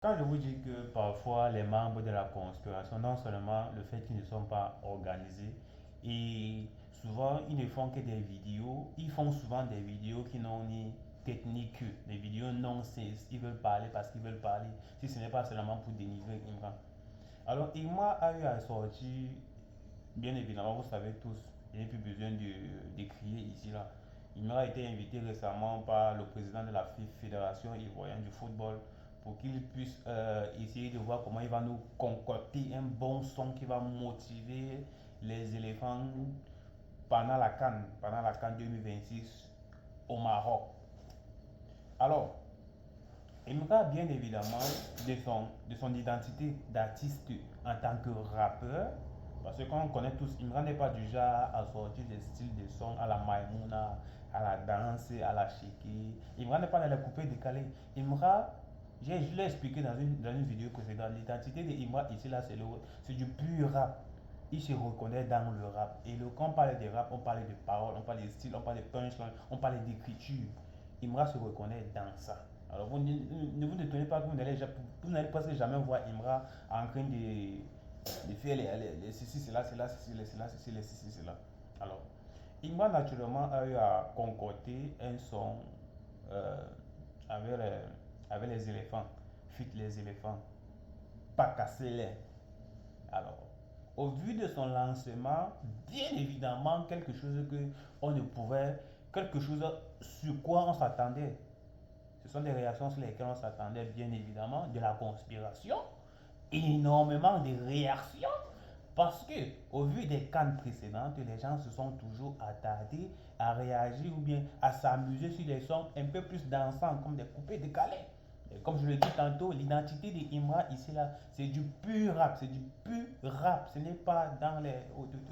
Quand je vous dis que parfois les membres de la conspiration, non seulement le fait qu'ils ne sont pas organisés, et souvent ils ne font que des vidéos, ils font souvent des vidéos qui n'ont ni technique, des vidéos non cesse, ils veulent parler parce qu'ils veulent parler, si ce n'est pas seulement pour délivrer Imran. Alors Imran a eu à sortir, bien évidemment, vous savez tous, il n'y a plus besoin d'écrire ici là. Imran a été invité récemment par le président de la Fédération ivoirienne du football pour qu'il puisse essayer de voir comment il va nous concocter un bon son qui va motiver les éléphants pendant la CAN 2026 au Maroc. Alors, Imra, bien évidemment, de son identité d'artiste en tant que rappeur, parce que comme on connaît tous, Imran n'est pas du genre à sortir des styles de son à la Maimouna, à la danse, à la shiki. Imran n'est pas dans les coupés décalés. Imra, je l'ai expliqué dans une vidéo précédente, l'identité de Imra ici, là, c'est du pur rap. Il se reconnaît dans le rap. Et quand on parle de rap, on parle de paroles, on parle de style, on parle de punchline, on parle d'écriture. Imra se reconnaît dans ça. Alors ne vous étonnez pas que vous n'allez presque jamais voir Imra en train de faire les ceci, cela, cela, ceci, les cela, ceci, les ceci, cela. Alors, Imra naturellement a eu à concocter un son euh, avec, les, avec les éléphants, fit les éléphants, pas casser les. Alors, au vu de son lancement, bien évidemment, quelque chose que on ne pouvait, quelque chose sur quoi on s'attendait. Ce sont des réactions sur lesquelles on s'attendait, bien évidemment, de la conspiration, énormément de réactions, parce que, au vu des cannes précédentes, les gens se sont toujours attardés à réagir ou bien à s'amuser sur des sons un peu plus dansants, comme des coupés décalés. Et comme je le dis tantôt, l'identité de Imra ici là, c'est du pur rap, c'est du pur rap, ce n'est pas dans les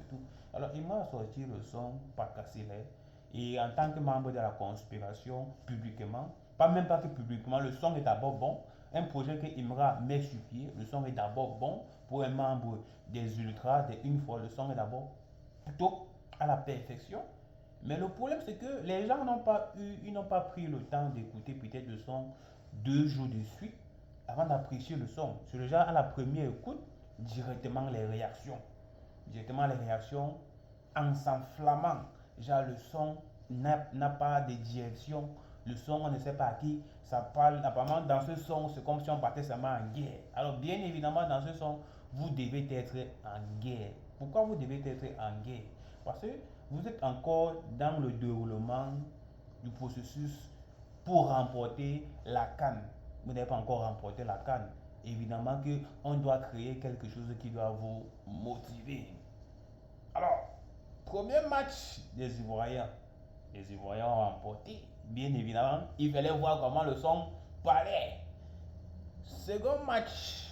tout. Alors Imra a sorti le son Pas casser les, et en tant que membre de la conspiration, publiquement, pas même pas que publiquement, le son est d'abord bon. Un projet que Imra met sur pied, le son est d'abord bon pour un membre des ultras, des une fois, le son est d'abord plutôt à la perfection. Mais le problème, c'est que les gens ils n'ont pas pris le temps d'écouter peut-être le son 2 jours de suite avant d'apprécier le son. C'est le genre à la première écoute, directement les réactions en s'enflammant. Genre le son n'a pas de direction, le son on ne sait pas à qui ça parle. Apparemment dans ce son c'est comme si on partait seulement en guerre. Alors bien évidemment dans ce son vous devez être en guerre. Pourquoi vous devez être en guerre? Parce que vous êtes encore dans le déroulement du processus pour remporter la canne. Vous n'avez pas encore remporté la canne. Évidemment qu'on doit créer quelque chose qui doit vous motiver. Alors, premier match des Ivoiriens. Les Ivoiriens ont remporté. Bien évidemment, il fallait voir comment le son parlait. Second match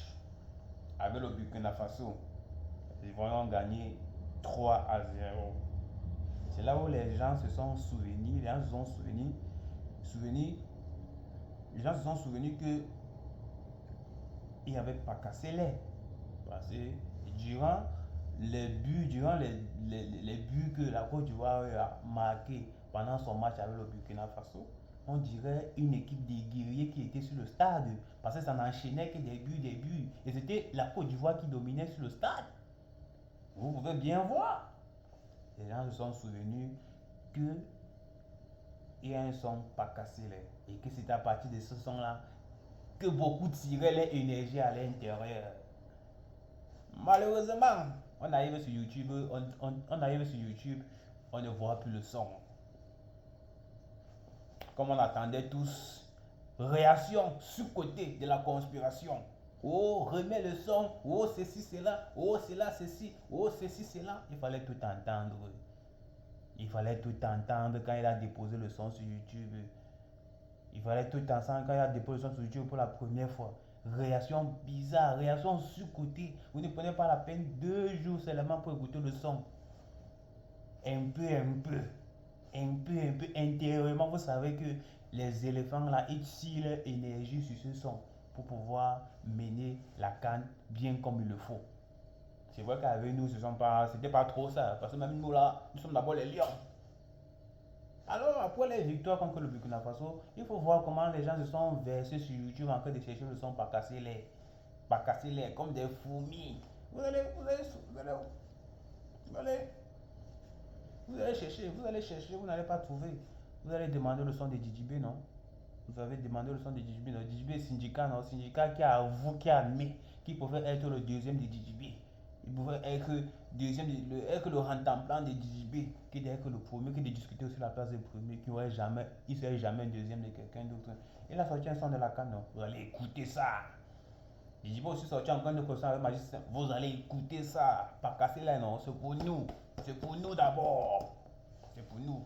avec le Burkina Faso. Les Ivoiriens ont gagné 3-0. C'est là où les gens se sont souvenus, souvenus, les gens se sont souvenus que il n'y avait pas cassé les. Parce que durant les buts que la Côte d'Ivoire a marqués pendant son match avec le Burkina Faso, on dirait une équipe de guerriers qui était sur le stade. Parce que ça n'enchaînait que des buts, des buts. Et c'était la Côte d'Ivoire qui dominait sur le stade. Vous pouvez bien voir. Les gens se sont souvenus que il y a un son pas cassé là, et que c'est à partir de ce son là que beaucoup tiraient leur énergie à l'intérieur. Malheureusement, on arrive sur YouTube, on arrive sur YouTube, on ne voit plus le son. Comme on attendait tous, réaction sous-côté de la conspiration. Oh, remets le son. Oh, ceci, c'est là. Oh, c'est là, ceci. Oh, ceci, c'est là. Il fallait tout entendre. Il fallait tout entendre quand il a déposé le son sur YouTube. Il fallait tout entendre quand il a déposé le son sur YouTube pour la première fois. Réaction bizarre, réaction sous-côté. Vous ne prenez pas la peine 2 jours seulement pour écouter le son. Un peu, intérieurement, vous savez que les éléphants là, ils tirent leur énergie sur ce son pour pouvoir mener la canne bien comme il le faut. C'est vrai qu'avec nous, c'était pas trop ça. Parce que même nous là, nous sommes d'abord les lions. Alors, après les victoires contre le Burkina Faso, il faut voir comment les gens se sont versés sur YouTube en train de chercher le son par casser pas casser les, comme des fourmis. Vous allez, vous allez, vous allez chercher, vous n'allez pas trouver. Vous allez demander le son de Djidjibé, non? Vous avez demandé le son de Djidjibé, non? Djidjibé est syndicat, non? Syndicat qui a avoué, qui a admis qu'il pouvait être le deuxième de Djidjibé. Il pouvait être deuxième, être le rentemplant de Djidjibé, qui devait être le premier, qui de discuter aussi la place du premier, qui aurait jamais, il serait jamais un deuxième de quelqu'un d'autre. Il a sorti un son de la canne, non? Vous allez écouter ça. Djidjibé aussi sorti en grande de avec Magicien. Vous allez écouter ça. Pas casser là, non? C'est pour nous. C'est pour nous d'abord. C'est pour nous.